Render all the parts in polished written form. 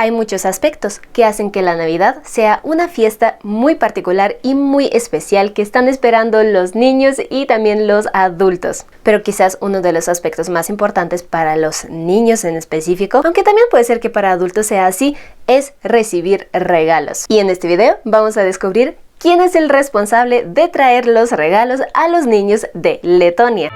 Hay muchos aspectos que hacen que la Navidad sea una fiesta muy particular y muy especial que están esperando los niños y también los adultos. Pero quizás uno de los aspectos más importantes para los niños en específico, aunque también puede ser que para adultos sea así, es recibir regalos. Y en este video vamos a descubrir quién es el responsable de traer los regalos a los niños de Letonia.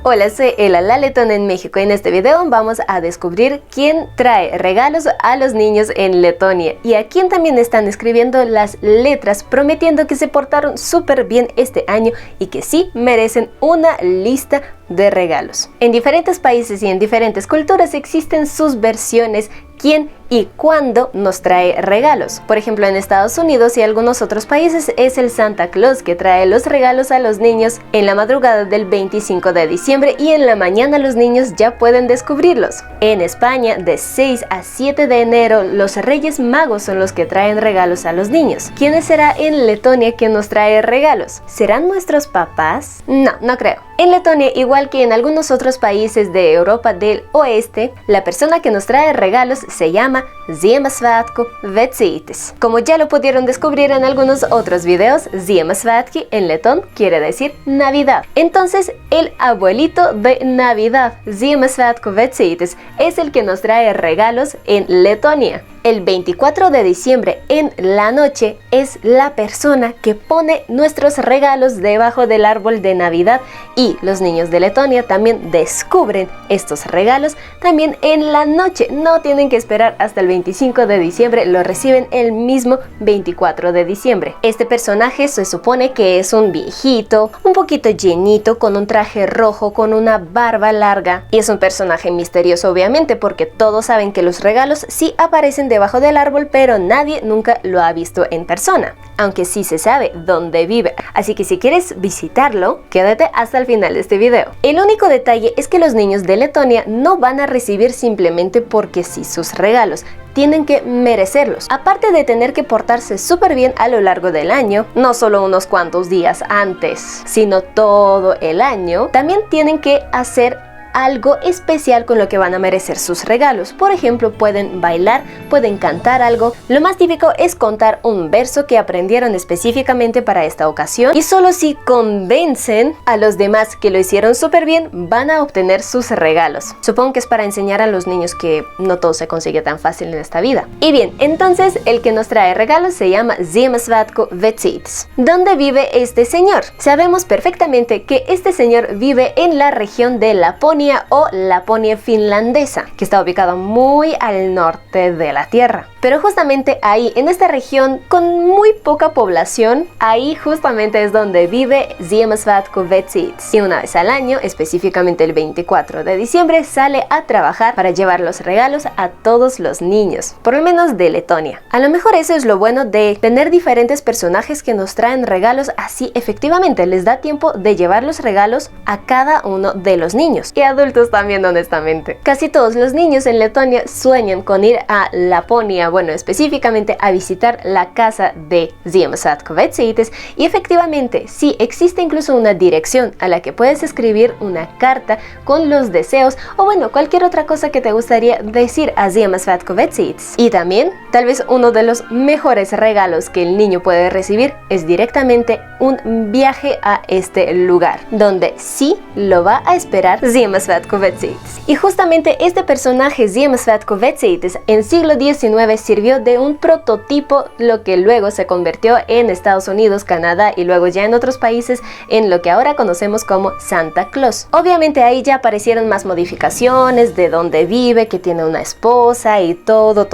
Hola, soy Ela, la letona en México. En este video vamos a descubrir quién trae regalos a los niños en Letonia y a quién también están escribiendo las letras prometiendo que se portaron súper bien este año y que sí merecen una lista de regalos. En diferentes países y en diferentes culturas existen sus versiones quién y cuándo nos trae regalos. Por ejemplo, en Estados Unidos y algunos otros países es el Santa Claus que trae los regalos a los niños en la madrugada del 25 de diciembre y en la mañana los niños ya pueden descubrirlos. En España, de 6 a 7 de enero, los Reyes Magos son los que traen regalos a los niños. ¿Quién será en Letonia quien nos trae regalos? ¿Serán nuestros papás? No creo. En Letonia, igual que en algunos otros países de Europa del Oeste, la persona que nos trae regalos se llama Ziemassvētku vecītis. Como ya lo pudieron descubrir en algunos otros videos, Ziemassvētki en letón quiere decir Navidad. Entonces, el abuelito de Navidad, Ziemassvētku vecītis, es el que nos trae regalos en Letonia. El 24 de diciembre en la noche es la persona que pone nuestros regalos debajo del árbol de Navidad y los niños de Letonia también descubren estos regalos también en la noche. No tienen que esperar hasta el 25 de diciembre, lo reciben el mismo 24 de diciembre. Este personaje se supone que es un viejito, un poquito llenito, con un traje rojo, con una barba larga y es un personaje misterioso obviamente porque todos saben que los regalos sí aparecen debajo del árbol, pero nadie nunca lo ha visto en persona, aunque sí se sabe dónde vive. Así que si quieres visitarlo, quédate hasta el final de este video. El único detalle es que los niños de Letonia no van a recibir simplemente porque sí sus regalos. Tienen que merecerlos. Aparte de tener que portarse súper bien a lo largo del año, no solo unos cuantos días antes, sino todo el año, también tienen que hacer algo especial con lo que van a merecer sus regalos. Por ejemplo, pueden bailar, pueden cantar algo. Lo más típico es contar un verso que aprendieron específicamente para esta ocasión y solo si convencen a los demás que lo hicieron súper bien, van a obtener sus regalos. Supongo que es para enseñar a los niños que no todo se consigue tan fácil en esta vida. Y bien, entonces el que nos trae regalos se llama Ziemassvētku vecītis. ¿Dónde vive este señor? Sabemos perfectamente que este señor vive en la región de Laponia o Laponia finlandesa, que está ubicado muy al norte de la Tierra. Pero justamente ahí, en esta región con muy poca población, ahí justamente es donde vive Ziemassvētku vecītis. Y una vez al año, específicamente el 24 de diciembre, sale a trabajar para llevar los regalos a todos los niños, por lo menos de Letonia. A lo mejor eso es lo bueno de tener diferentes personajes que nos traen regalos, así efectivamente les da tiempo de llevar los regalos a cada uno de los niños. Y adultos también, honestamente. Casi todos los niños en Letonia sueñan con ir a Laponia, bueno, específicamente a visitar la casa de Ziemassvētku vecītis, y efectivamente, sí, existe incluso una dirección a la que puedes escribir una carta con los deseos o bueno, cualquier otra cosa que te gustaría decir a Ziemassvētku vecītis. Y también, tal vez uno de los mejores regalos que el niño puede recibir es directamente un viaje a este lugar, donde sí lo va a esperar Ziemassvētku vecītis. Y justamente este personaje Ziemassvētku vecītis en siglo XIX sirvió de un prototipo, lo que luego se convirtió en Estados Unidos, Canadá y luego ya en otros países en lo que ahora conocemos como Santa Claus. Obviamente ahí ya aparecieron más modificaciones de dónde vive, que tiene una esposa y todo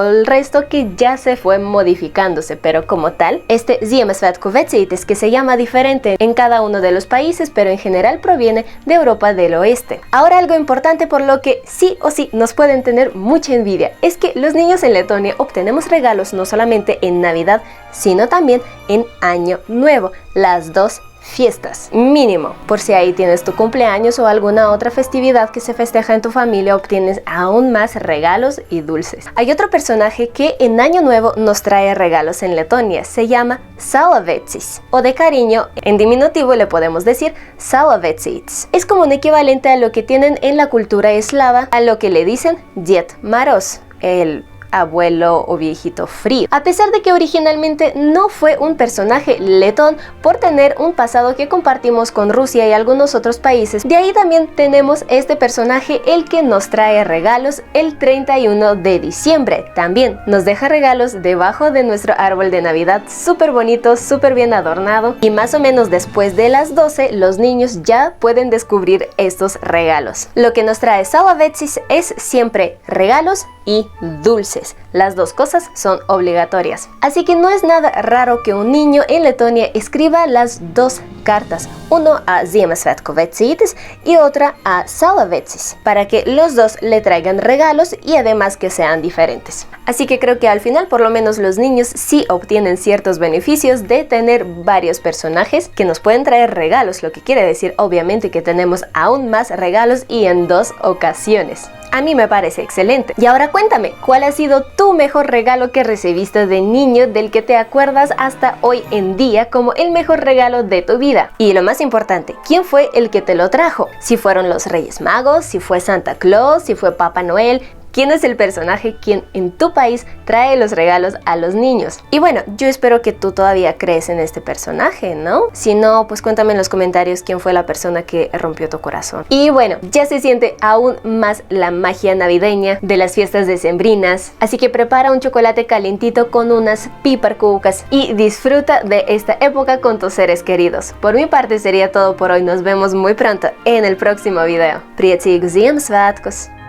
el resto que ya se fue modificándose, pero como tal, este Ziemassvētku vecītis, que se llama diferente en cada uno de los países, pero en general proviene de Europa del Oeste. Ahora algo importante por lo que sí o sí nos pueden tener mucha envidia es que los niños en Letonia obtenemos regalos no solamente en Navidad, sino también en Año Nuevo, las dos fiestas, mínimo. Por si ahí tienes tu cumpleaños o alguna otra festividad que se festeja en tu familia, obtienes aún más regalos y dulces. Hay otro personaje que en Año Nuevo nos trae regalos en Letonia, se llama Salavetsis, o de cariño, en diminutivo le podemos decir Salavetsiits. Es como un equivalente a lo que tienen en la cultura eslava, a lo que le dicen Ded Maroz, el abuelo o viejito frío. A pesar de que originalmente no fue un personaje letón por tener un pasado que compartimos con Rusia y algunos otros países, de ahí también tenemos este personaje, el que nos trae regalos el 31 de diciembre. También nos deja regalos debajo de nuestro árbol de Navidad, súper bonito, súper bien adornado, y más o menos después de las 12 los niños ya pueden descubrir estos regalos. Lo que nos trae Salavetsis es siempre regalos y dulces. Las dos cosas son obligatorias. Así que no es nada raro que un niño en Letonia escriba las dos cartas, uno a Ziemassvētku y otra a Salavetsis, para que los dos le traigan regalos y además que sean diferentes. Así que creo que al final por lo menos los niños sí obtienen ciertos beneficios de tener varios personajes que nos pueden traer regalos, lo que quiere decir obviamente que tenemos aún más regalos y en dos ocasiones. A mí me parece excelente. Y ahora cuéntame, ¿cuál ha sido tu mejor regalo que recibiste de niño, del que te acuerdas hasta hoy en día como el mejor regalo de tu vida? Y lo más importante, ¿quién fue el que te lo trajo? Si fueron los Reyes Magos, si fue Santa Claus, si fue Papá Noel. ¿Quién es el personaje quien en tu país trae los regalos a los niños? Y bueno, yo espero que tú todavía crees en este personaje, ¿no? Si no, pues cuéntame en los comentarios quién fue la persona que rompió tu corazón. Y bueno, ya se siente aún más la magia navideña de las fiestas decembrinas, así que prepara un chocolate calientito con unas piparkūkas y disfruta de esta época con tus seres queridos. Por mi parte sería todo por hoy, nos vemos muy pronto en el próximo video. Priecīgus Ziemassvētkus!